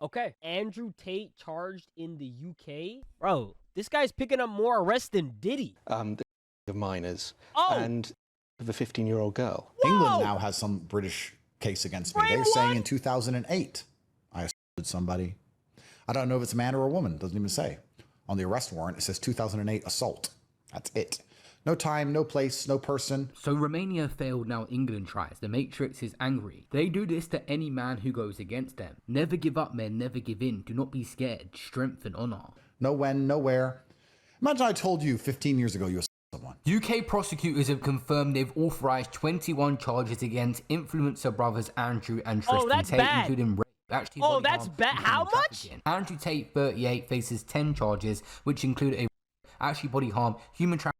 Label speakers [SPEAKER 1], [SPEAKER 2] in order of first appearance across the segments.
[SPEAKER 1] Okay, Andrew Tate charged in the UK? Bro, this guy's picking up more arrests than Diddy.
[SPEAKER 2] Of minors.
[SPEAKER 1] Oh!
[SPEAKER 2] And of a 15-year-old girl.
[SPEAKER 3] Whoa! England now has some British case against me. They're saying in 2008, I assaulted somebody. I don't know if it's a man or a woman. It doesn't even say. On the arrest warrant, it says 2008 assault. That's it. No time, no place, no person.
[SPEAKER 4] So Romania failed, now England tries. The Matrix is angry. They do this to any man who goes against them. Never give up, men. Never give in. Do not be scared. Strength and honor.
[SPEAKER 3] No when, no where. Imagine I told you 15 years ago you assaulted someone.
[SPEAKER 4] UK prosecutors have confirmed they've authorised 21 charges against influencer brothers Andrew and Tristan Tate, including rape. Actually,
[SPEAKER 1] that's bad. How much?
[SPEAKER 4] Andrew Tate, 38, faces 10 charges, which include actually body harm, human trafficking,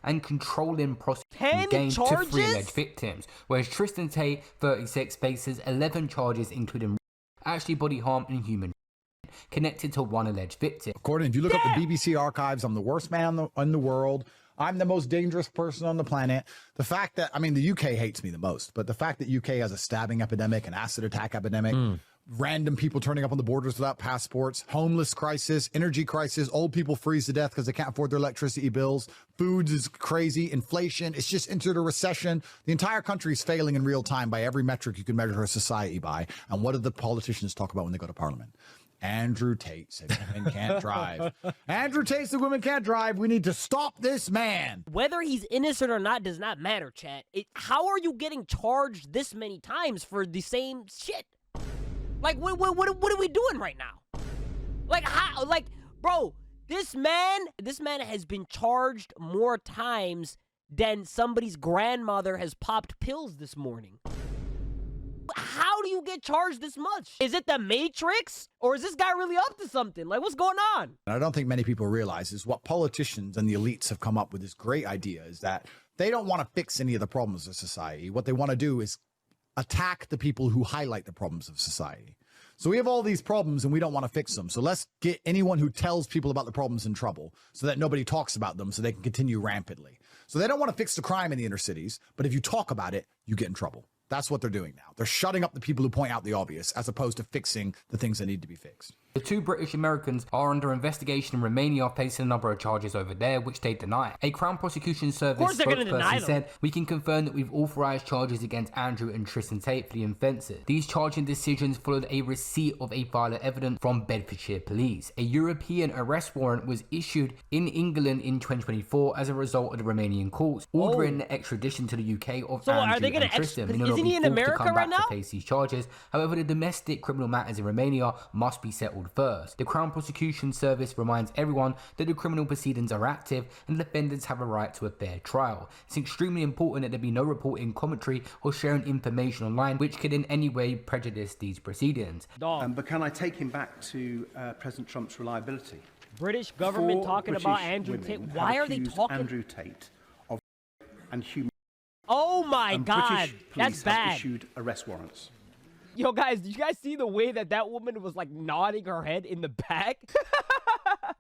[SPEAKER 4] and controlling prostitution gained to 3 alleged victims. Whereas Tristan Tate, 36, faces 11 charges, including actually body harm and human trafficking, connected to 1 alleged victim.
[SPEAKER 3] According, if you look up the BBC archives, I'm the worst man in the world. I'm the most dangerous person on the planet. The fact that, I mean, the UK hates me the most, but the fact that UK has a stabbing epidemic, an acid attack epidemic, random people turning up on the borders without passports, homeless crisis, energy crisis, old people freeze to death because they can't afford their electricity bills, food is crazy, inflation, it's just entered a recession. The entire country is failing in real time by every metric you can measure a society by. And what do the politicians talk about when they go to parliament? Andrew Tate said women can't drive. Andrew Tate said women can't drive. We need to stop this man.
[SPEAKER 1] Whether he's innocent or not does not matter, chat. How are you getting charged this many times for the same shit? Like, what are we doing right now? Like, how? Like, bro, this man has been charged more times than somebody's grandmother has popped pills this morning. How do you get charged this much? Is it the Matrix? Or is this guy really up to something? Like, what's going on?
[SPEAKER 3] And I don't think many people realize is what politicians and the elites have come up with this great idea is that they don't want to fix any of the problems of society. What they want to do is attack the people who highlight the problems of society. So we have all these problems and we don't want to fix them. So let's get anyone who tells people about the problems in trouble so that nobody talks about them so they can continue rampantly. So they don't want to fix the crime in the inner cities, but if you talk about it, you get in trouble. That's what they're doing now. They're shutting up the people who point out the obvious as opposed to fixing the things that need to be fixed.
[SPEAKER 4] The 2 British Americans are under investigation in Romania, facing a number of charges over there, which they deny. A Crown Prosecution Service spokesperson said, "We can confirm that we've authorised charges against Andrew and Tristan Tate for the offences. These charging decisions followed a receipt of a file of evidence from Bedfordshire Police. A European arrest warrant was issued in England in 2024 as a result of the Romanian courts, ordering extradition to the UK of Andrew and Tristan.
[SPEAKER 1] Isn't he in America right now?
[SPEAKER 4] To face these charges. However, the domestic criminal matters in Romania must be settled first. The Crown Prosecution Service reminds everyone that the criminal proceedings are active and defendants have a right to a fair trial. It's extremely important that there be no reporting, commentary or sharing information online which could in any way prejudice these proceedings."
[SPEAKER 5] But can I take him back to President Trump's reliability?
[SPEAKER 1] British government talking about Andrew Tate. Why are they talking?
[SPEAKER 5] Andrew Tate of and human.
[SPEAKER 1] Oh my God, that's bad.
[SPEAKER 5] Have issued arrest warrants.
[SPEAKER 1] Yo, guys, did you guys see the way that woman was like nodding her head in the back?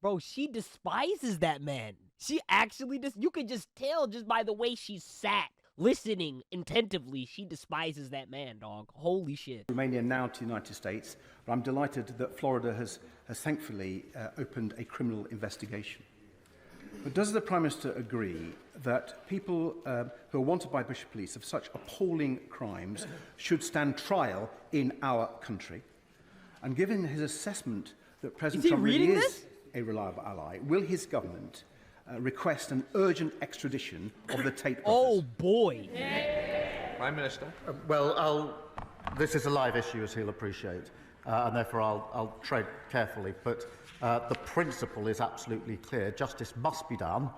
[SPEAKER 1] Bro, she despises that man. She actually you could just tell just by the way she sat, listening attentively. She despises that man, dog. Holy shit.
[SPEAKER 5] Romania now to the United States, but I'm delighted that Florida has thankfully opened a criminal investigation. But does the Prime Minister agree that people who are wanted by British police of such appalling crimes should stand trial in our country? And given his assessment that President Trump really is a reliable ally, will his government request an urgent extradition of the Tate brothers?
[SPEAKER 1] Oh, boy.
[SPEAKER 6] Prime Minister.
[SPEAKER 7] This is a live issue, as he'll appreciate, and therefore I'll tread carefully. But the principle is absolutely clear. Justice must be done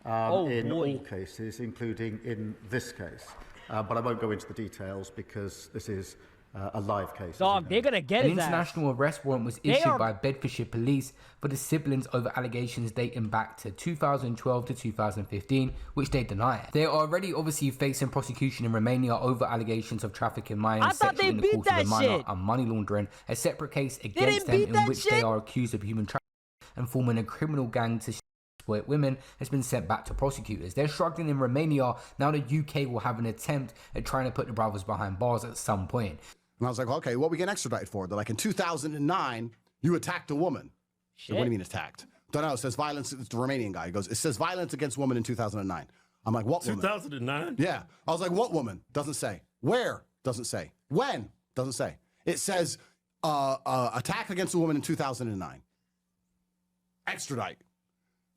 [SPEAKER 7] in all cases, including in this case. But I won't go into the details because this is a live case.
[SPEAKER 1] Dog, they're going to get his
[SPEAKER 4] ass. An international arrest warrant was issued by Bedfordshire Police for the siblings over allegations dating back to 2012 to 2015, which they deny. They are already obviously facing prosecution in Romania over allegations of trafficking minors, sexual intercourse with a minor, and money laundering. A separate case against them in which they are accused of human trafficking and forming a criminal gang to exploit women has been sent back to prosecutors. They're struggling in Romania. Now the UK will have an attempt at trying to put the brothers behind bars at some point.
[SPEAKER 3] And I was like, okay, what we get extradited for? They're like, in 2009, you attacked a woman.
[SPEAKER 1] Shit.
[SPEAKER 3] What do you mean attacked? Don't know. It says violence. It's the Romanian guy. He goes, it says violence against women in 2009. I'm like, what woman?
[SPEAKER 8] 2009?
[SPEAKER 3] Yeah. I was like, what woman? Doesn't say. Where? Doesn't say. When? Doesn't say. It says attack against a woman in 2009. Extradite.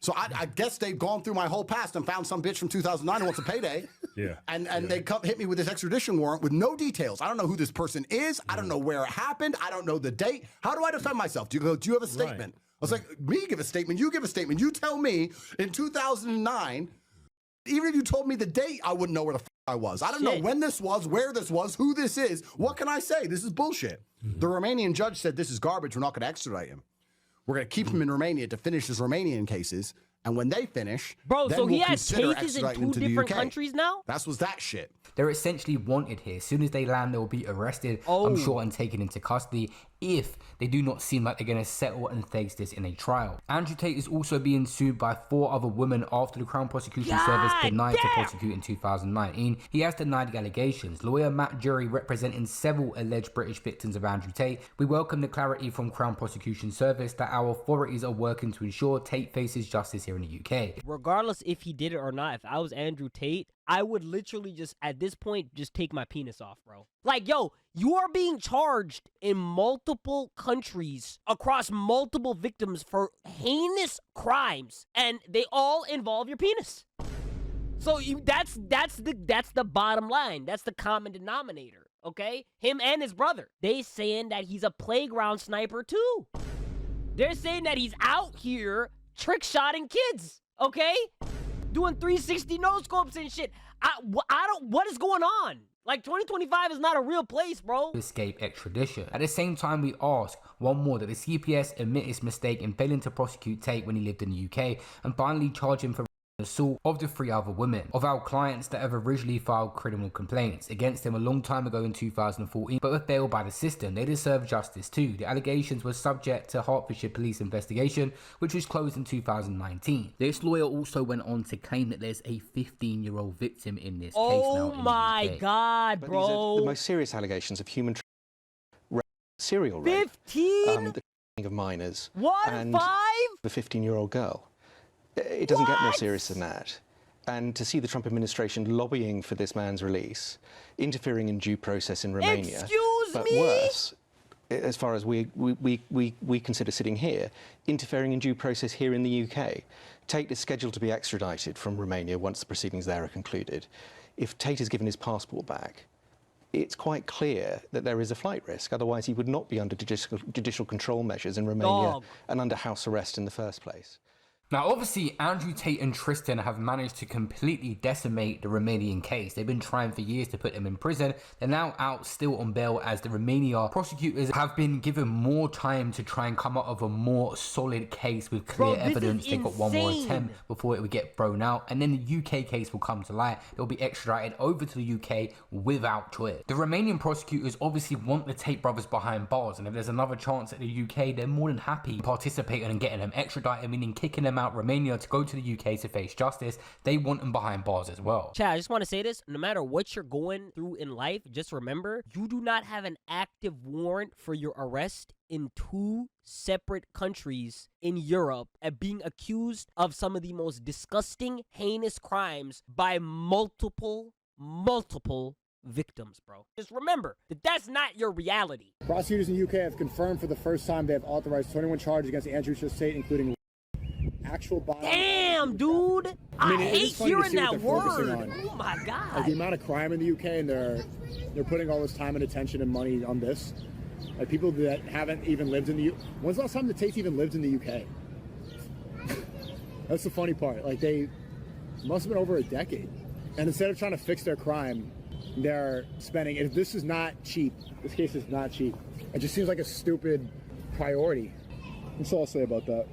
[SPEAKER 3] So I guess they've gone through my whole past and found some bitch from 2009 who wants a payday.
[SPEAKER 8] Yeah.
[SPEAKER 3] And they come hit me with this extradition warrant with no details. I don't know who this person is. I don't know where it happened. I don't know the date. How do I defend myself? Do you have a statement?
[SPEAKER 8] Right.
[SPEAKER 3] I was like, me give a statement. You give a statement. You tell me in 2009, even if you told me the date, I wouldn't know where the f I was. I don't know when this was, where this was, who this is. What can I say? This is bullshit. The Romanian judge said this is garbage. We're not going to extradite him. We're going to keep him in Romania to finish his Romanian cases. And when they finish,
[SPEAKER 1] bro,
[SPEAKER 3] then
[SPEAKER 1] so he
[SPEAKER 3] we'll
[SPEAKER 1] has cases in 2 different countries now?
[SPEAKER 3] That was that shit.
[SPEAKER 4] They're essentially wanted here. As soon as they land, they will be arrested, I'm sure, and taken into custody if they do not seem like they're going to settle and face this in a trial. Andrew Tate is also being sued by 4 other women after the Crown Prosecution Service denied to prosecute in 2019. He has denied the allegations. Lawyer Matt Jury, representing several alleged British victims of Andrew Tate, we welcome the clarity from Crown Prosecution Service that our authorities are working to ensure Tate faces justice here in the UK.
[SPEAKER 1] Regardless if he did it or not, if I was Andrew Tate, I would literally just, at this point, just take my penis off, bro. Like, yo, you are being charged in multiple countries across multiple victims for heinous crimes, and they all involve your penis. So that's the bottom line. That's the common denominator, okay? Him and his brother. They saying that he's a playground sniper too. They're saying that he's out here trick-shotting kids, okay? Doing 360 no-scopes and shit. What is going on? Like, 2025 is not a real place, bro.
[SPEAKER 4] Escape extradition. At the same time, we ask one more, that the CPS admit its mistake in failing to prosecute Tate when he lived in the UK, and finally charge him for assault of the 3 other women of our clients that have originally filed criminal complaints against them a long time ago in 2014, but were failed by the system. They deserve justice too. The allegations were subject to Hertfordshire police investigation, which was closed in 2019. This lawyer also went on to claim that there's a 15-year-old victim in this case now.
[SPEAKER 1] Oh my God, bro.
[SPEAKER 2] But these are the most serious allegations of human serial rape.
[SPEAKER 1] 15?
[SPEAKER 2] The of minors.
[SPEAKER 1] 1-5?
[SPEAKER 2] The 15-year-old girl. It doesn't get more serious than that. And to see the Trump administration lobbying for this man's release, interfering in due process in Romania,
[SPEAKER 1] Excuse me?
[SPEAKER 2] worse, as far as we consider sitting here, interfering in due process here in the UK. Tate is scheduled to be extradited from Romania once the proceedings there are concluded. If Tate is given his passport back, it's quite clear that there is a flight risk. Otherwise, he would not be under judicial control measures in Romania and under house arrest in the first place.
[SPEAKER 4] Now, obviously, Andrew Tate and Tristan have managed to completely decimate the Romanian case. They've been trying for years to put them in prison. They're now out still on bail, as the Romania prosecutors have been given more time to try and come up with a more solid case with clear evidence. They've got one more attempt before it would get thrown out, and then the UK case will come to light. They'll be extradited over to the UK without choice. The Romanian prosecutors obviously want the Tate brothers behind bars, and if there's another chance at the UK, they're more than happy participating and getting them extradited, meaning kicking them out Romania to go to the UK to face justice. They want them behind bars as well.
[SPEAKER 1] Chad, I just want to say this. No matter what you're going through in life, just remember, you do not have an active warrant for your arrest in 2 separate countries in Europe and being accused of some of the most disgusting, heinous crimes by multiple victims, bro. Just remember that that's not your reality.
[SPEAKER 9] Prosecutors in the UK have confirmed for the first time they have authorized 21 charges against Andrew Tate, including actual body.
[SPEAKER 1] Damn, dude. I hate hearing that word. Oh my God.
[SPEAKER 9] Like, the amount of crime in the UK, and they're putting all this time and attention and money on this. Like, people that haven't even lived in the UK. When's the last time the Tates even lived in the UK? That's the funny part. Like, they must have been over a decade. And instead of trying to fix their crime, they're spending, if this is not cheap, this case is not cheap. It just seems like a stupid priority. That's all I'll say about that.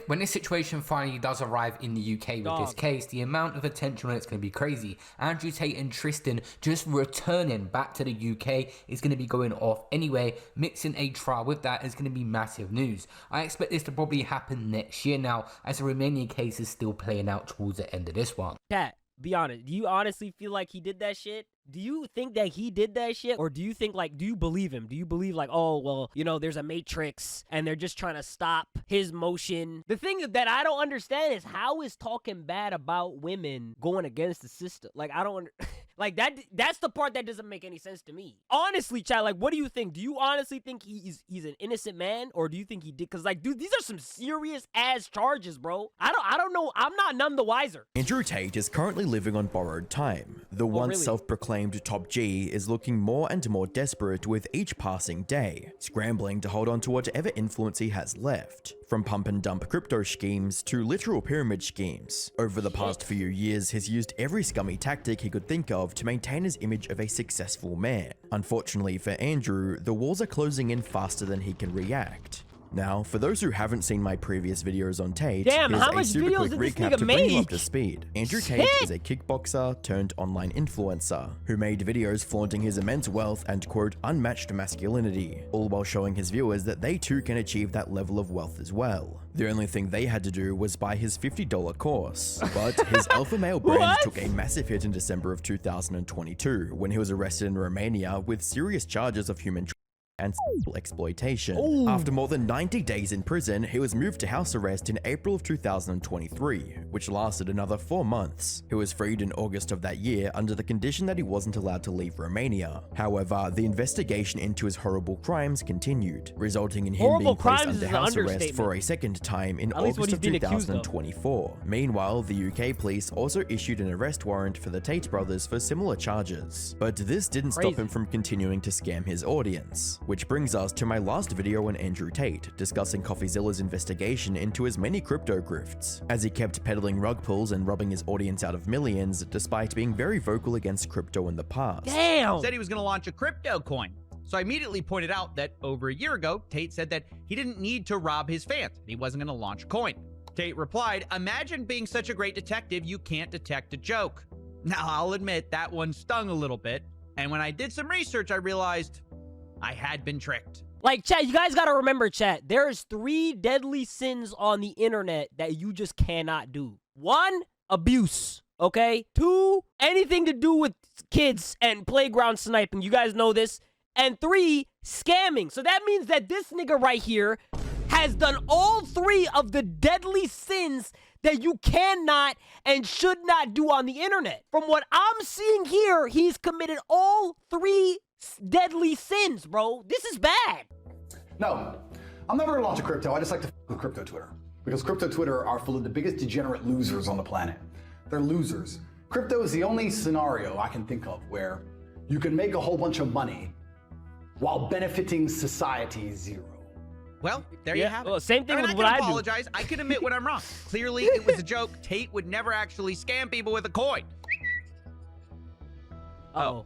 [SPEAKER 4] When this situation finally does arrive in the UK with this case, the amount of attention on it's going to be crazy. Andrew Tate and Tristan just returning back to the UK is going to be going off anyway. Mixing a trial with that is going to be massive news. I expect this to probably happen next year now, as the Romanian case is still playing out towards the end of this one.
[SPEAKER 1] Pat, be honest. Do you honestly feel like he did that shit Do you think that he did that shit? Or do you think, like, do you believe him? Do you believe, like, oh, well, you know, there's a matrix and they're just trying to stop his motion? The thing that I don't understand is how is talking bad about women going against the system? Like, I don't like, that's the part that doesn't make any sense to me. Honestly, chat, like, what do you think? Do you honestly think he's an innocent man? Or do you think he did? Because, like, dude, these are some serious-ass charges, bro. I don't know. I'm not none the wiser.
[SPEAKER 8] Andrew Tate is currently living on borrowed time. The once self-proclaimed top G is looking more and more desperate with each passing day, scrambling to hold on to whatever influence he has left. From pump and dump crypto schemes to literal pyramid schemes, over the past few years he's used every scummy tactic he could think of to maintain his image of a successful man. Unfortunately for Andrew, the walls are closing in faster than he can react. Now, for those who haven't seen my previous videos on Tate, here's a super quick recap to bring you up to speed. Andrew Tate is a kickboxer turned online influencer who made videos flaunting his immense wealth and quote unmatched masculinity, all while showing his viewers that they too can achieve that level of wealth as well. The only thing they had to do was buy his $50 course, but his alpha male brand took a massive hit in December of 2022 when he was arrested in Romania with serious charges of human and sexual exploitation. Ooh. After more than 90 days in prison, he was moved to house arrest in April of 2023, which lasted another 4 months. He was freed in August of that year under the condition that he wasn't allowed to leave Romania. However, the investigation into his horrible crimes continued, resulting in him being placed under house arrest for a second time in August of 2024. Meanwhile, the UK police also issued an arrest warrant for the Tate brothers for similar charges, but this didn't stop him from continuing to scam his audience. Which brings us to my last video on Andrew Tate, discussing CoffeeZilla's investigation into his many crypto grifts, as he kept peddling rug pulls and robbing his audience out of millions, despite being very vocal against crypto in the past.
[SPEAKER 1] Damn!
[SPEAKER 10] Said he was going to launch a crypto coin. So I immediately pointed out that over a year ago, Tate said that he didn't need to rob his fans, and he wasn't going to launch a coin. Tate replied, "Imagine being such a great detective you can't detect a joke." Now, I'll admit that one stung a little bit, and when I did some research, I realized I had been tricked.
[SPEAKER 1] Like, chat, you guys gotta remember, chat, there's 3 deadly sins on the internet that you just cannot do. 1, abuse, okay? 2, anything to do with kids and playground sniping. You guys know this. And 3, scamming. So that means that this nigga right here has done all 3 of the deadly sins that you cannot and should not do on the internet. From what I'm seeing here, he's committed all 3 deadly sins, bro. This is bad.
[SPEAKER 11] No, I'm never gonna launch a crypto. I just like to with crypto Twitter. Because crypto Twitter are full of the biggest degenerate losers on the planet. They're losers. Crypto is the only scenario I can think of where you can make a whole bunch of money while benefiting society zero.
[SPEAKER 10] Well, there you have it.
[SPEAKER 1] Well, same thing with what
[SPEAKER 10] I
[SPEAKER 1] I
[SPEAKER 10] can apologize. I can admit when I'm wrong. Clearly, it was a joke. Tate would never actually scam people with a coin.
[SPEAKER 1] Oh.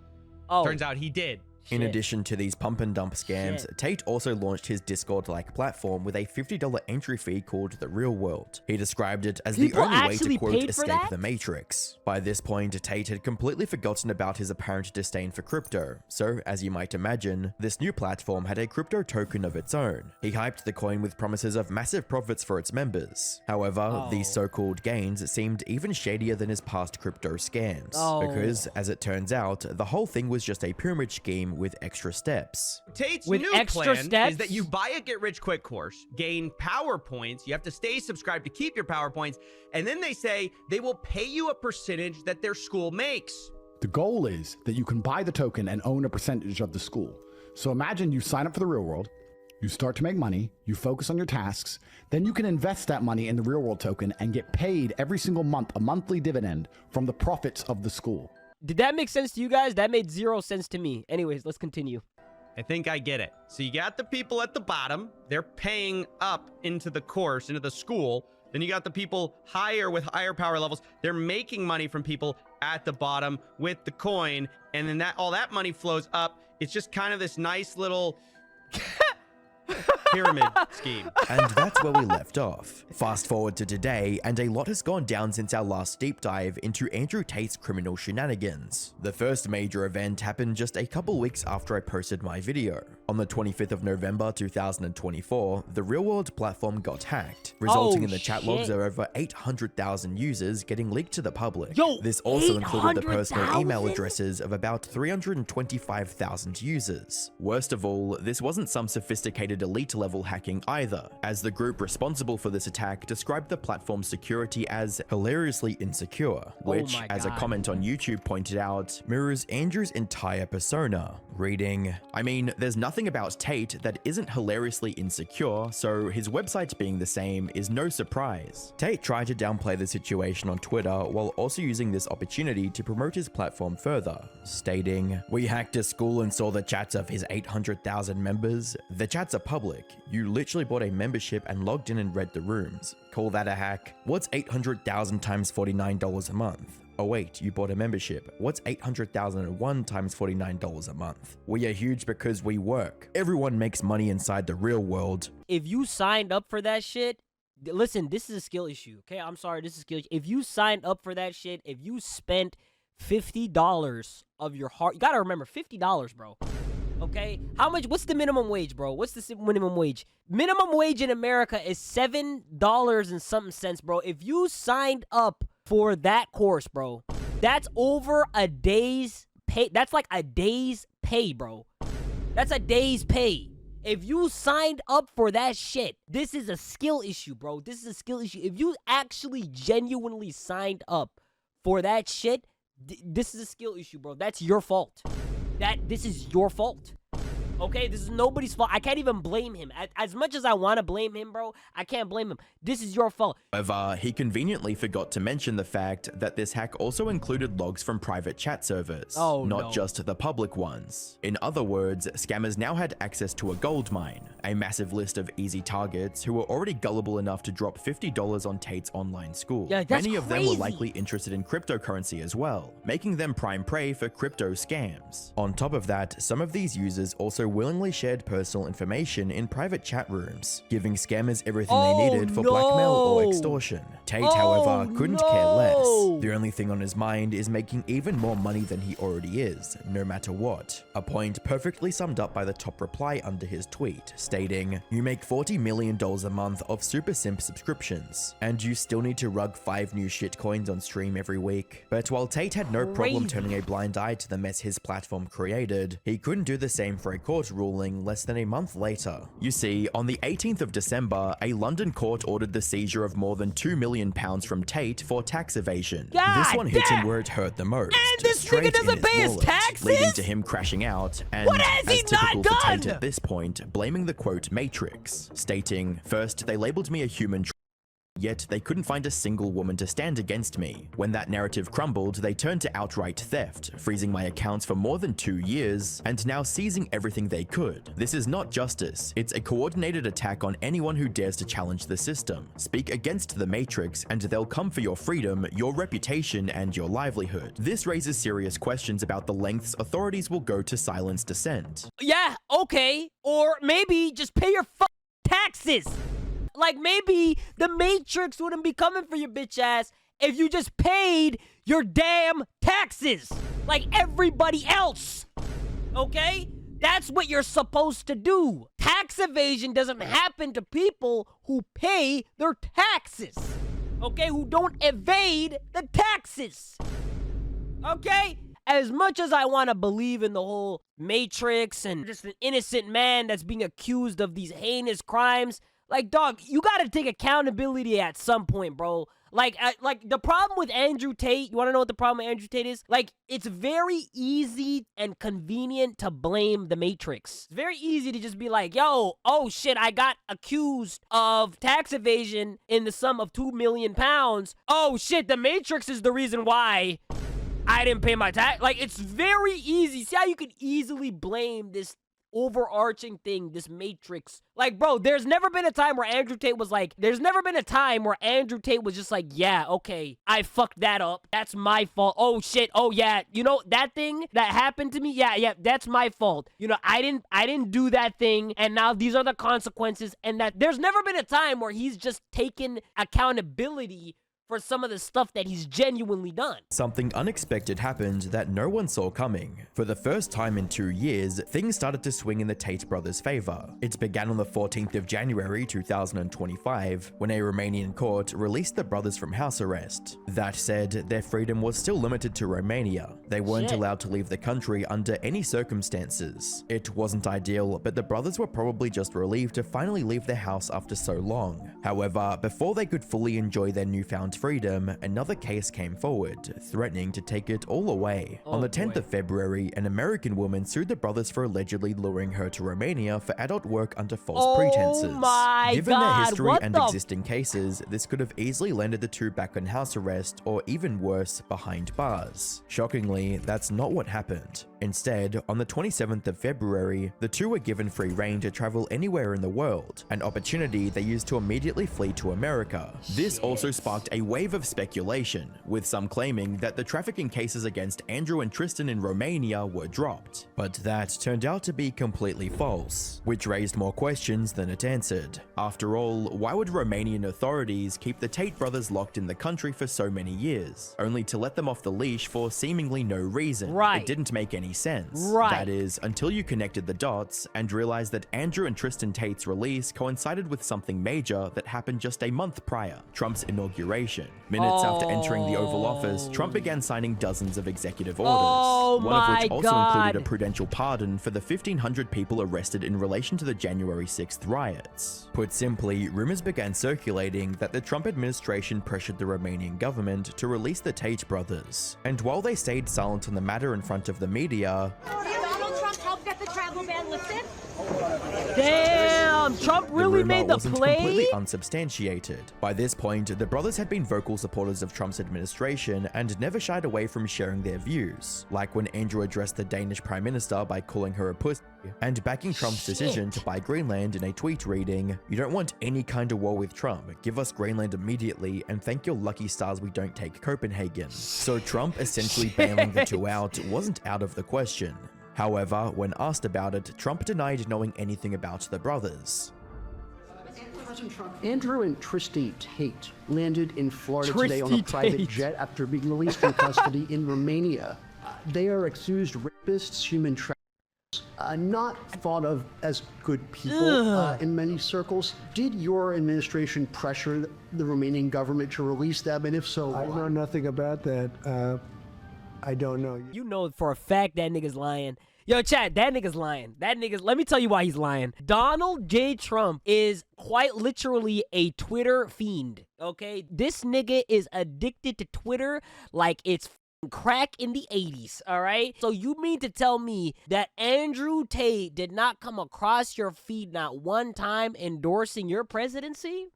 [SPEAKER 10] Turns out he did.
[SPEAKER 8] In addition to these pump and dump scams, Tate also launched his Discord-like platform with a $50 entry fee called The Real World. He described it as the only way to, quote, escape the Matrix. By this point, Tate had completely forgotten about his apparent disdain for crypto, so, as you might imagine, this new platform had a crypto token of its own. He hyped the coin with promises of massive profits for its members. However, these so-called gains seemed even shadier than his past crypto scams, because, as it turns out, the whole thing was just a pyramid scheme with extra steps.
[SPEAKER 10] Tate's new plan is that you buy a get-rich-quick course, gain power points, you have to stay subscribed to keep your power points, and then they say they will pay you a percentage that their school makes.
[SPEAKER 3] The goal is that you can buy the token and own a percentage of the school. So imagine you sign up for the real world, you start to make money, you focus on your tasks, then you can invest that money in the real world token and get paid every single month a monthly dividend from the profits of the school.
[SPEAKER 1] Did that make sense to you guys? That made 0 sense to me. Anyways, let's continue.
[SPEAKER 10] I think I get it. So you got the people at the bottom. They're paying up into the course, into the school. Then you got the people higher with higher power levels. They're making money from people at the bottom with the coin. And then all that money flows up. It's just kind of this nice little pyramid scheme.
[SPEAKER 8] And that's where we left off. Fast forward to today, and a lot has gone down since our last deep dive into Andrew Tate's criminal shenanigans. The first major event happened just a couple weeks after I posted my video. On the 25th of November 2024, the real-world platform got hacked, resulting in the chat logs of over 800,000 users getting leaked to the public. This also included the personal email addresses of about 325,000 users. Worst of all, this wasn't some sophisticated elite-level hacking either, as the group responsible for this attack described the platform's security as hilariously insecure, which, as a comment on YouTube pointed out, mirrors Andrew's entire persona, reading, I mean, there's nothing about Tate that isn't hilariously insecure, so his website being the same is no surprise. Tate tried to downplay the situation on Twitter while also using this opportunity to promote his platform further, stating, "We hacked a school and saw the chats of his 800,000 members. The chats are public. You literally bought a membership and logged in and read the rooms. Call that a hack? What's 800,000 times $49 a month? Oh wait, you bought a membership. What's 800,001 times $49 a month? We are huge because we work. Everyone makes money inside the real world."
[SPEAKER 1] If you signed up for that shit, listen, this is a skill issue, okay? I'm sorry, this is a skill issue. If you signed up for that shit, if you spent $50 of your heart, you gotta remember, $50, bro. Okay? How much, what's the minimum wage, bro? What's the minimum wage? Minimum wage in America is $7 and something cents, bro. If you signed up for that course, bro, that's over a day's pay. That's like a day's pay, bro. That's a day's pay. If you signed up for that shit, this is a skill issue, bro. This is a skill issue. If you actually genuinely signed up for that shit, this is a skill issue, bro. That's your fault. This is your fault. Okay, this is nobody's fault. I can't even blame him. As much as I want to blame him, bro, I can't blame him. This is your fault.
[SPEAKER 8] However, he conveniently forgot to mention the fact that this hack also included logs from private chat servers, not just the public ones. In other words, scammers now had access to a gold mine, a massive list of easy targets who were already gullible enough to drop $50 on Tate's online school.
[SPEAKER 1] Yeah, that's
[SPEAKER 8] Many of them
[SPEAKER 1] crazy.
[SPEAKER 8] were likely interested in cryptocurrency as well, making them prime prey for crypto scams. On top of that, some of these users also willingly shared personal information in private chat rooms, giving scammers everything they needed for blackmail or extortion. Tate, however, couldn't care less. The only thing on his mind is making even more money than he already is, no matter what. A point perfectly summed up by the top reply under his tweet, stating, "You make $40 million a month of Super Simp subscriptions, and you still need to rug 5 new shitcoins on stream every week." But while Tate had no problem turning a blind eye to the mess his platform created, he couldn't do the same for a court ruling less than a month later. You see, on the 18th of December, a London court ordered the seizure of more than £2 million from Tate for tax evasion. This one hit him where it hurt the most.
[SPEAKER 1] And this nigga doesn't pay his taxes?
[SPEAKER 8] Leading to him crashing out and,
[SPEAKER 1] what has he not
[SPEAKER 8] for Tate
[SPEAKER 1] done?
[SPEAKER 8] at this point, blaming the quote Matrix, stating, "First, they labeled me a human yet they couldn't find a single woman to stand against me. When that narrative crumbled, they turned to outright theft, freezing my accounts for more than 2 years, and now seizing everything they could. This is not justice. It's a coordinated attack on anyone who dares to challenge the system. Speak against the Matrix, and they'll come for your freedom, your reputation, and your livelihood." This raises serious questions about the lengths authorities will go to silence dissent.
[SPEAKER 1] Yeah, okay. Or maybe just pay your taxes. Like, maybe the Matrix wouldn't be coming for your bitch ass if you just paid your damn taxes like everybody else. Okay? That's what you're supposed to do. Tax evasion doesn't happen to people who pay their taxes. Okay? Who don't evade the taxes. Okay? As much as I want to believe in the whole Matrix and just an innocent man that's being accused of these heinous crimes, like, dog, you gotta take accountability at some point, bro. Like the problem with Andrew Tate, you wanna know what the problem with Andrew Tate is? Like, it's very easy and convenient to blame the Matrix. It's very easy to just be like, yo, oh shit, I got accused of tax evasion in the sum of £2 million. Oh shit, the Matrix is the reason why I didn't pay my tax. Like, it's very easy. See how you can easily blame this overarching thing, this Matrix. Like, bro, there's never been a time where Andrew Tate was just like, yeah, okay, I fucked that up. That's my fault. Oh shit. Oh yeah. You know, that thing that happened to me? Yeah, that's my fault. You know, I didn't do that thing, and now these are the consequences. And that there's never been a time where he's just taken accountability for some of the stuff that he's genuinely done.
[SPEAKER 8] Something unexpected happened that no one saw coming. For the first time in 2 years, things started to swing in the Tate brothers' favor. It began on the 14th of January 2025, when a Romanian court released the brothers from house arrest. That said, their freedom was still limited to Romania. They weren't allowed to leave the country under any circumstances. It wasn't ideal, but the brothers were probably just relieved to finally leave their house after so long. However, before they could fully enjoy their newfound freedom, another case came forward, threatening to take it all away. On the 10th of February, an American woman sued the brothers for allegedly luring her to Romania for adult work under false pretenses. Given their history and existing cases, this could have easily landed the two back on house arrest, or even worse, behind bars. Shockingly, that's not what happened. Instead, on the 27th of February, the two were given free rein to travel anywhere in the world, an opportunity they used to immediately flee to America. This also sparked a wave of speculation, with some claiming that the trafficking cases against Andrew and Tristan in Romania were dropped. But that turned out to be completely false, which raised more questions than it answered. After all, why would Romanian authorities keep the Tate brothers locked in the country for so many years, only to let them off the leash for seemingly no reason? It didn't make any sense. That is, until you connected the dots and realized that Andrew and Tristan Tate's release coincided with something major that happened just a month prior, Trump's inauguration. Minutes after entering the Oval Office, Trump began signing dozens of executive orders, one of which also included a prudential pardon for the 1,500 people arrested in relation to the January 6th riots. Put simply, rumors began circulating that the Trump administration pressured the Romanian government to release the Tate brothers. And while they stayed silent on the matter in front of the media,
[SPEAKER 12] Donald Trump helped get the travel ban lifted?
[SPEAKER 1] Damn, Trump really made the
[SPEAKER 8] wasn't
[SPEAKER 1] play?
[SPEAKER 8] completely unsubstantiated. By this point, the brothers had been vocal supporters of Trump's administration and never shied away from sharing their views, like when Andrew addressed the Danish Prime Minister by calling her a pussy, and backing Trump's decision to buy Greenland in a tweet reading, "You don't want any kind of war with Trump, give us Greenland immediately, and thank your lucky stars we don't take Copenhagen." So Trump essentially bailing the two out wasn't out of the question. However, when asked about it, Trump denied knowing anything about the brothers.
[SPEAKER 13] President Trump, Andrew and Tristan Tate landed in Florida today on a private jet after being released from custody in Romania. They are accused rapists, human traffickers, not thought of as good people in many circles. Did your administration pressure the Romanian government to release them, and if so,
[SPEAKER 14] I know nothing about that. I don't know.
[SPEAKER 1] You know for a fact that nigga's lying. Yo, chat, that nigga's lying. Let me tell you why he's lying. Donald J. Trump is quite literally a Twitter fiend, okay? This nigga is addicted to Twitter like it's crack in the 80s, all right? So you mean to tell me that Andrew Tate did not come across your feed not one time endorsing your presidency?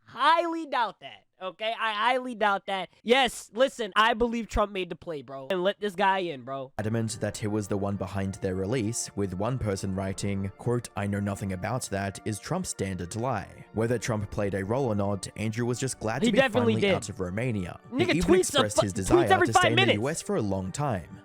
[SPEAKER 1] Highly doubt that. Okay, I highly doubt that. Yes, listen, I believe Trump made the play, bro. And let this guy in, bro.
[SPEAKER 8] Adamant that he was the one behind their release, with one person writing, quote, "I know nothing about that," is Trump's standard lie. Whether Trump played a role or not, Andrew was just glad to be finally out of Romania.
[SPEAKER 1] Nigga
[SPEAKER 8] he even expressed his desire to stay in the US for a long time.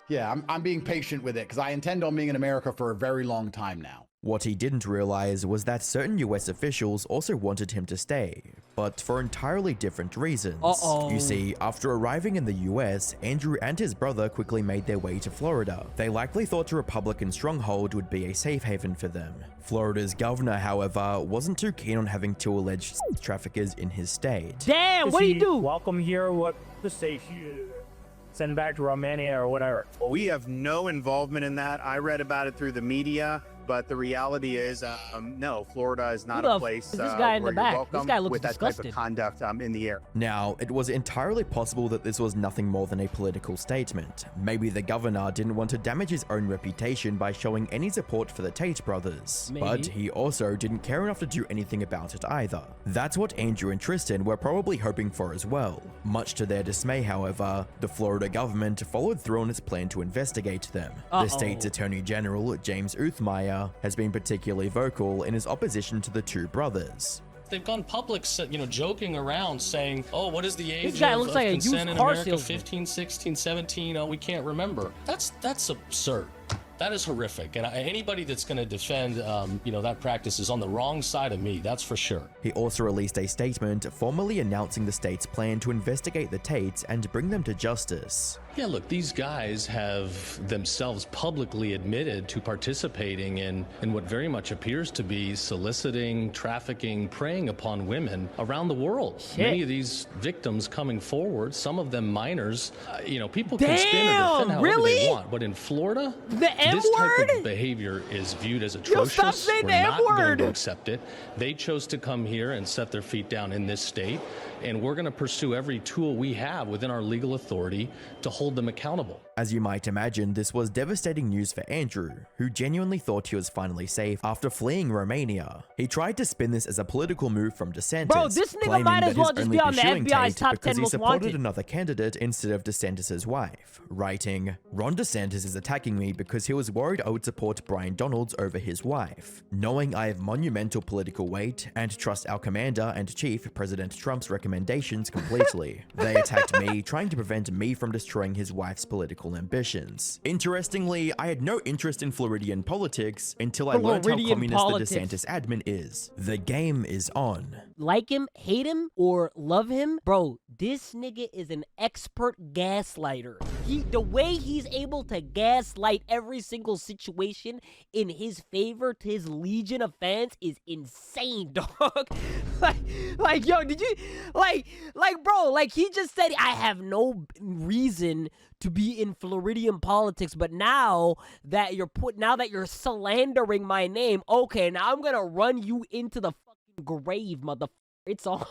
[SPEAKER 3] Yeah, I'm being patient with it because I intend on being in America for a very long time now.
[SPEAKER 8] What he didn't realize was that certain US officials also wanted him to stay, but for entirely different reasons. You see, after arriving in the US, Andrew and his brother quickly made their way to Florida. They likely thought a Republican stronghold would be a safe haven for them. Florida's governor, however, wasn't too keen on having two alleged traffickers in his state.
[SPEAKER 1] Damn, what do you do?
[SPEAKER 15] Welcome here, what the state send back to Romania or whatever.
[SPEAKER 16] Well, we have no involvement in that. I read about it through the media, but the reality is, no, Florida is not a place
[SPEAKER 1] this guy in
[SPEAKER 16] where
[SPEAKER 1] the back.
[SPEAKER 16] you're welcome
[SPEAKER 1] This guy looks
[SPEAKER 16] with that
[SPEAKER 1] disgusted.
[SPEAKER 16] type of conduct in the air.
[SPEAKER 8] Now, it was entirely possible that this was nothing more than a political statement. Maybe the governor didn't want to damage his own reputation by showing any support for the Tate brothers.
[SPEAKER 1] Maybe.
[SPEAKER 8] But he also didn't care enough to do anything about it either. That's what Andrew and Tristan were probably hoping for as well. Much to their dismay, however, the Florida government followed through on its plan to investigate them. The state's Attorney General, James Uthmeier, has been particularly vocal in his opposition to the two brothers.
[SPEAKER 17] They've gone public, joking around saying, "Oh, what is the age
[SPEAKER 1] This guy
[SPEAKER 17] of
[SPEAKER 1] looks like a
[SPEAKER 17] consent
[SPEAKER 1] used
[SPEAKER 17] in
[SPEAKER 1] car
[SPEAKER 17] America?
[SPEAKER 1] salesman.
[SPEAKER 17] 15, 16, 17, oh, we can't remember." That's absurd. That is horrific. And anybody that's going to defend, you know, that practice is on the wrong side of me. That's for sure.
[SPEAKER 8] He also released a statement formally announcing the state's plan to investigate the Tates and bring them to justice.
[SPEAKER 17] Yeah, look, these guys have themselves publicly admitted to participating in what very much appears to be soliciting, trafficking, preying upon women around the world.
[SPEAKER 1] Shit.
[SPEAKER 17] Many of these victims coming forward, some of them minors, you know, people can spin or defend however they want. But in Florida,
[SPEAKER 1] the
[SPEAKER 17] this type of behavior is viewed as atrocious.
[SPEAKER 1] Stop saying
[SPEAKER 17] We're
[SPEAKER 1] the
[SPEAKER 17] not going
[SPEAKER 1] M-word.
[SPEAKER 17] to accept it. They chose to come here and set their feet down in this state, and we're going to pursue every tool we have within our legal authority to hold them accountable.
[SPEAKER 8] As you might imagine, this was devastating news for Andrew, who genuinely thought he was finally safe after fleeing Romania. He tried to spin this as a political move from DeSantis,
[SPEAKER 1] Bro, this nigga
[SPEAKER 8] claiming
[SPEAKER 1] might
[SPEAKER 8] that
[SPEAKER 1] as well
[SPEAKER 8] he's
[SPEAKER 1] just
[SPEAKER 8] only
[SPEAKER 1] be on the
[SPEAKER 8] pursuing
[SPEAKER 1] FBI's
[SPEAKER 8] Tate
[SPEAKER 1] top
[SPEAKER 8] because
[SPEAKER 1] 10
[SPEAKER 8] he
[SPEAKER 1] most
[SPEAKER 8] supported
[SPEAKER 1] wanted.
[SPEAKER 8] another candidate instead of DeSantis' wife, writing, "Ron DeSantis is attacking me because he was worried I would support Brian Donalds over his wife. Knowing I have monumental political weight and trust our commander and chief, President Trump's recommendations completely. They attacked me, trying to prevent me from destroying his wife's political ambitions. Interestingly, I had no interest in Floridian politics until I learned how
[SPEAKER 1] Floridian
[SPEAKER 8] communist
[SPEAKER 1] politics.
[SPEAKER 8] the DeSantis admin is. The game is on."
[SPEAKER 1] Like him, hate him, or love him, bro, this nigga is an expert gaslighter. The way he's able to gaslight every single situation in his favor to his legion of fans is insane, dog. like, yo, did you, bro, like he just said, I have no reason to be in Floridian politics, but now that you're slandering my name, okay, now I'm gonna run you into the fucking grave, motherfucker. It's on.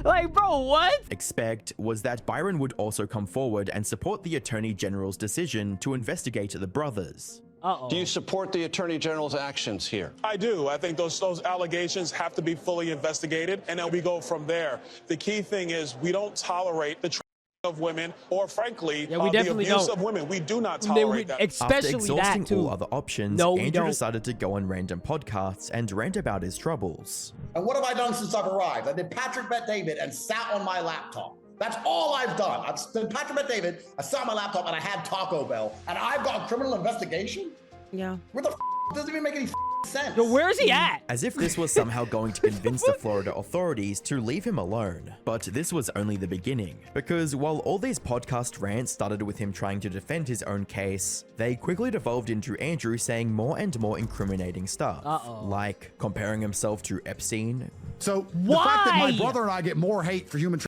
[SPEAKER 1] Like, bro, what?
[SPEAKER 8] Expect was that Byron would also come forward and support the Attorney General's decision to investigate the brothers.
[SPEAKER 18] Do you support the Attorney General's actions here?
[SPEAKER 19] I do. I think those allegations have to be fully investigated, and then we go from there. The key thing is we don't tolerate the of women, or frankly, the abuse of women. We do not tolerate that.
[SPEAKER 8] After exhausting all other options, Andrew decided to go on random podcasts and rant about his troubles.
[SPEAKER 20] And what have I done since I've arrived? I did Patrick Bet David and sat on my laptop. That's all I've done. I've done Patrick Bet David, I sat on my laptop, and I had Taco Bell, and I've got a criminal investigation?
[SPEAKER 21] Yeah.
[SPEAKER 20] What the doesn't even make any sense.
[SPEAKER 1] Yo, where is he at?
[SPEAKER 8] As if this was somehow going to convince the Florida authorities to leave him alone. But this was only the beginning, because while all these podcast rants started with him trying to defend his own case, they quickly devolved into Andrew saying more and more incriminating stuff, like comparing himself to Epstein.
[SPEAKER 3] So the fact that my brother and I get more hate for human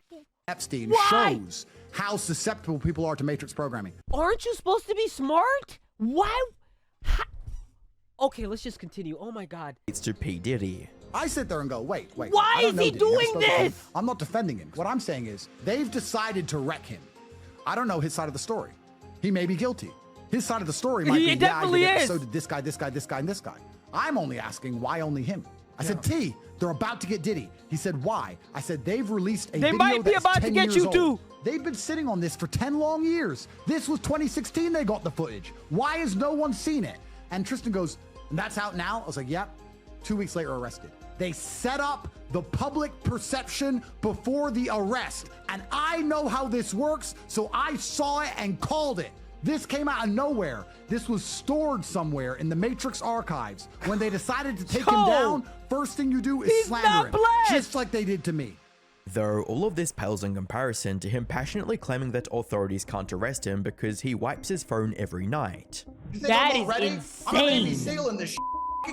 [SPEAKER 3] Epstein shows how susceptible people are to matrix programming.
[SPEAKER 1] Aren't you supposed to be smart? Why? Okay, let's just continue. Oh my God.
[SPEAKER 8] It's to P. Diddy.
[SPEAKER 3] I sit there and go, wait.
[SPEAKER 1] Why is he doing this?
[SPEAKER 3] I'm not defending him. What I'm saying is they've decided to wreck him. I don't know his side of the story. He may be guilty. His side of the story might be,
[SPEAKER 1] definitely is.
[SPEAKER 3] So did this guy, this guy, this guy, and this guy. I'm only asking why only him. I said, T, they're about to get Diddy. He said, why? I said, they've released a video
[SPEAKER 1] might be
[SPEAKER 3] that's
[SPEAKER 1] about
[SPEAKER 3] 10
[SPEAKER 1] to get
[SPEAKER 3] years
[SPEAKER 1] you
[SPEAKER 3] old.
[SPEAKER 1] too.
[SPEAKER 3] They've been sitting on this for 10 long years. This was 2016 they got the footage. Why has no one seen it? And Tristan goes, and that's out now? I was like, yep. 2 weeks later, arrested. They set up the public perception before the arrest. And I know how this works, so I saw it and called it. This came out of nowhere. This was stored somewhere in the Matrix archives. When they decided to take him down, first thing you do is slander him. Just like they did to me.
[SPEAKER 8] Though all of this pales in comparison to him passionately claiming that authorities can't arrest him because he wipes his phone every night.
[SPEAKER 20] You think I'm not ready? I'm a Navy SEAL in this shit.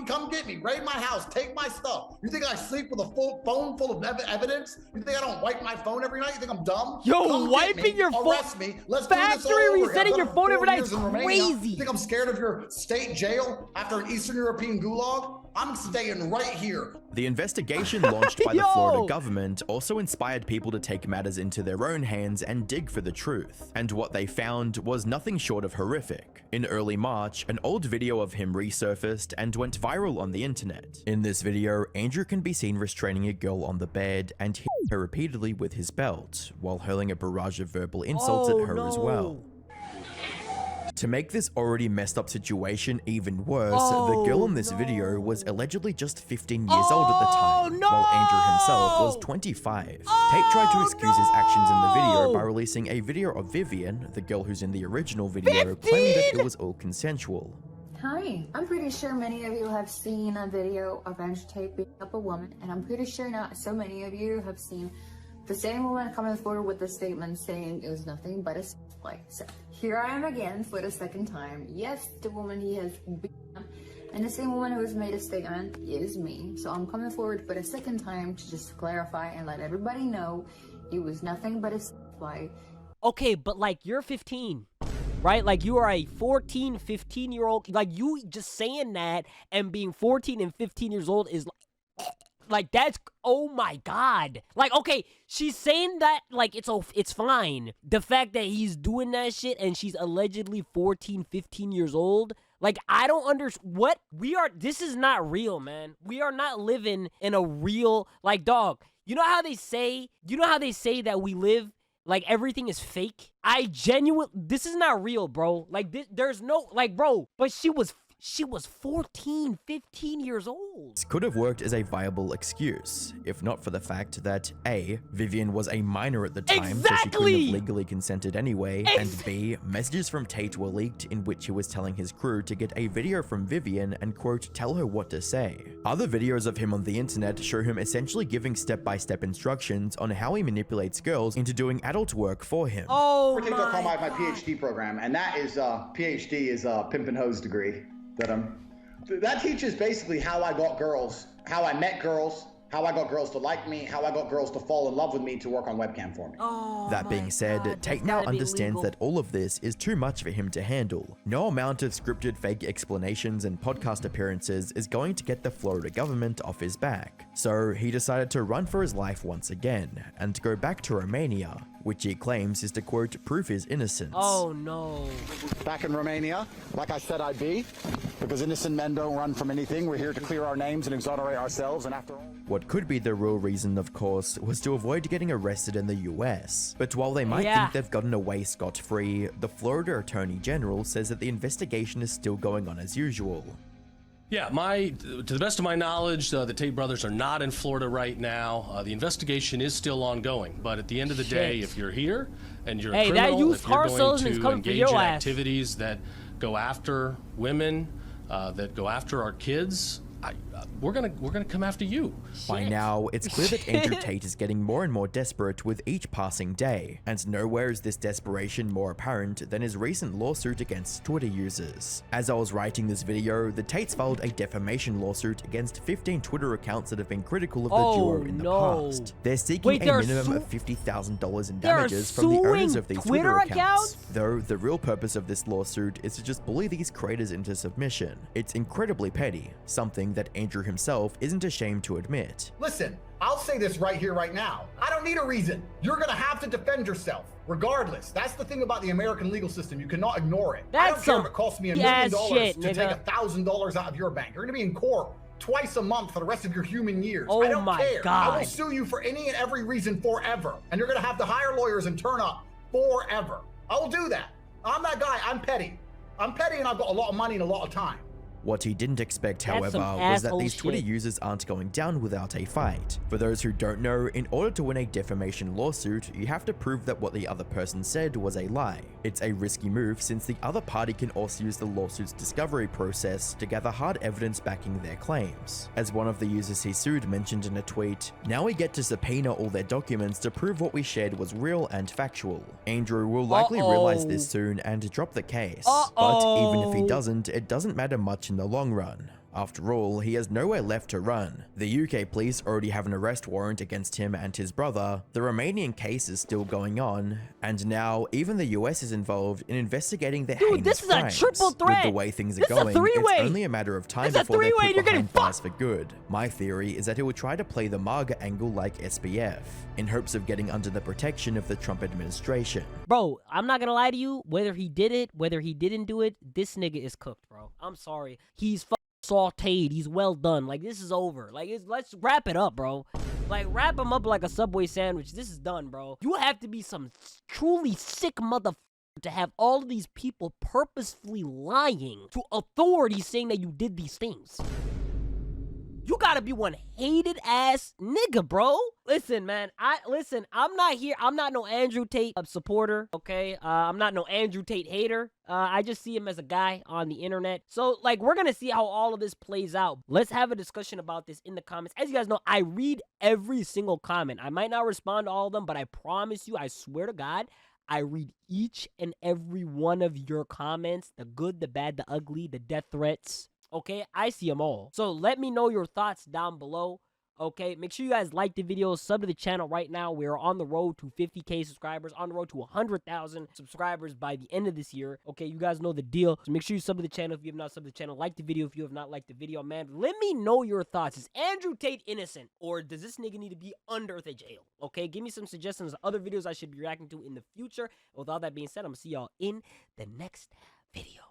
[SPEAKER 20] Come get me, raid my house, take my stuff. You think I sleep with a full phone full of evidence? You think I don't wipe my phone every night? You think I'm dumb?
[SPEAKER 1] Yo,
[SPEAKER 20] Come
[SPEAKER 1] wiping your phone,
[SPEAKER 20] arrest me. Let's do this all
[SPEAKER 1] factory
[SPEAKER 20] over again.
[SPEAKER 1] resetting your
[SPEAKER 20] I've done
[SPEAKER 1] phone
[SPEAKER 20] it
[SPEAKER 1] every
[SPEAKER 20] for
[SPEAKER 1] night
[SPEAKER 20] 4
[SPEAKER 1] is
[SPEAKER 20] years in Romania.
[SPEAKER 1] crazy.
[SPEAKER 20] You think I'm scared of your state jail after an Eastern European gulag? I'm staying right here.
[SPEAKER 8] The investigation launched by the Florida government also inspired people to take matters into their own hands and dig for the truth. And what they found was nothing short of horrific. In early March, an old video of him resurfaced and went viral on the internet. In this video, Andrew can be seen restraining a girl on the bed and hitting her repeatedly with his belt, while hurling a barrage of verbal insults at her as well. To make this already messed up situation even worse, the girl in this video was allegedly just 15 years old at the time, while Andrew himself was 25. Tate tried to excuse his actions in the video by releasing a video of Vivian, the girl who's in the original video, claiming that it was all consensual.
[SPEAKER 21] Hi, I'm pretty sure many of you have seen a video of Andrew Tate beating up a woman, and I'm pretty sure not so many of you have seen the same woman coming forward with a statement saying it was nothing but a play. So here I am again for the second time. Yes, the woman he has beaten up, and the same woman who has made a statement is me. So I'm coming forward for the second time to just clarify and let everybody know it was nothing but a play.
[SPEAKER 1] Okay, but like you're 15. Right? Like you are a 14, 15-year-old. Like you just saying that and being 14 and 15 years old is like that's, oh my God. Like, okay, she's saying that like it's fine. The fact that he's doing that shit and she's allegedly 14, 15 years old. Like, I don't understand what this is not real, man. We are not living in a real, like, dog. You know how they say that we live like everything is fake? This is not real, bro. Like, there's no, like, bro, but she was 14, 15 years old.
[SPEAKER 8] This could have worked as a viable excuse, if not for the fact that A, Vivian was a minor at the time, so she couldn't have legally consented anyway, and B, messages from Tate were leaked in which he was telling his crew to get a video from Vivian and, quote, tell her what to say. Other videos of him on the internet show him essentially giving step-by-step instructions on how he manipulates girls into doing adult work for him.
[SPEAKER 1] Oh
[SPEAKER 20] my PhD program, and that is PhD is a pimp and hose degree. That teaches basically how I got girls, how I met girls, how I got girls to like me, how I got girls to fall in love with me to work on webcam for me.
[SPEAKER 8] That being said, Tate now understands that all of this is too much for him to handle. No amount of scripted fake explanations and podcast appearances is going to get the Florida government off his back. So he decided to run for his life once again and go back to Romania, which he claims is to, quote, prove his innocence.
[SPEAKER 1] Oh no.
[SPEAKER 20] Back in Romania, like I said I'd be, because innocent men don't run from anything. We're here to clear our names and exonerate ourselves, and after all...
[SPEAKER 8] What could be the real reason, of course, was to avoid getting arrested in the US. But while they might think they've gotten away scot-free, the Florida Attorney General says that the investigation is still going on as usual.
[SPEAKER 17] Yeah, to the best of my knowledge, the Tate brothers are not in Florida right now. The investigation is still ongoing, but at the end of the day, if you're here and you're a criminal, if you're going to engage in activities that go after women, that go after our kids, we're gonna come after you.
[SPEAKER 8] By now, it's clear that Andrew Tate is getting more and more desperate with each passing day, and nowhere is this desperation more apparent than his recent lawsuit against Twitter users. As I was writing this video, the Tates filed a defamation lawsuit against 15 Twitter accounts that have been critical of the duo in the past. They're seeking a minimum of $50,000 in damages from the owners of these Twitter accounts. Though the real purpose of this lawsuit is to just bully these creators into submission. It's incredibly petty, something that Andrew himself isn't ashamed to admit.
[SPEAKER 9] Listen, I'll say this right here, right now. I don't need a reason. You're gonna have to defend yourself, regardless. That's the thing about the American legal system. You cannot ignore it. I don't care if it costs me $1 million to take $1,000 out of your bank. You're gonna be in court twice a month for the rest of your human years. I don't care.
[SPEAKER 1] God.
[SPEAKER 9] I will sue you for any and every reason forever. And you're gonna have to hire lawyers and turn up forever. I will do that. I'm that guy. I'm petty. I'm petty and I've got a lot of money and a lot of time.
[SPEAKER 8] What he didn't expect, however, was that these Twitter users aren't going down without a fight. For those who don't know, in order to win a defamation lawsuit, you have to prove that what the other person said was a lie. It's a risky move since the other party can also use the lawsuit's discovery process to gather hard evidence backing their claims. As one of the users he sued mentioned in a tweet, now we get to subpoena all their documents to prove what we shared was real and factual. Andrew will likely realize this soon and drop the case. But even if he doesn't, it doesn't matter much in the long run. After all, he has nowhere left to run. The UK police already have an arrest warrant against him and his brother, the Romanian case is still going on, and now even the US is involved in investigating their heinous
[SPEAKER 1] this is
[SPEAKER 8] crimes.
[SPEAKER 1] A triple threat.
[SPEAKER 8] With the way things are going, it's only a matter of time before they're put behind bars for good. My theory is that he will try to play the MAGA angle like SBF, in hopes of getting under the protection of the Trump administration.
[SPEAKER 1] Bro, I'm not gonna lie to you, whether he did it, whether he didn't do it, this nigga is cooked, bro. I'm sorry. He's sauteed. He's well done. Like, this is over. Like, let's wrap it up, bro. Like, wrap him up like a Subway sandwich. This is done, bro. You have to be some truly sick motherfucker to have all of these people purposefully lying to authorities saying that you did these things? You gotta be one hated ass nigga, bro. Listen, man. I'm not here. I'm not no Andrew Tate supporter, okay? I'm not no Andrew Tate hater. I just see him as a guy on the internet. So, like, we're gonna see how all of this plays out. Let's have a discussion about this in the comments. As you guys know, I read every single comment. I might not respond to all of them, but I promise you, I swear to God, I read each and every one of your comments. The good, the bad, the ugly, the death threats. Okay, I see them all. So let me know your thoughts down below. Okay, make sure you guys like the video, sub to the channel right now. We are on the road to 50K subscribers, on the road to 100,000 subscribers by the end of this year. Okay, you guys know the deal. So make sure you sub to the channel if you have not subbed to the channel. Like the video if you have not liked the video, man. Let me know your thoughts. Is Andrew Tate innocent, or does this nigga need to be under the jail? Okay, give me some suggestions of other videos I should be reacting to in the future. With all that being said, I'm gonna see y'all in the next video.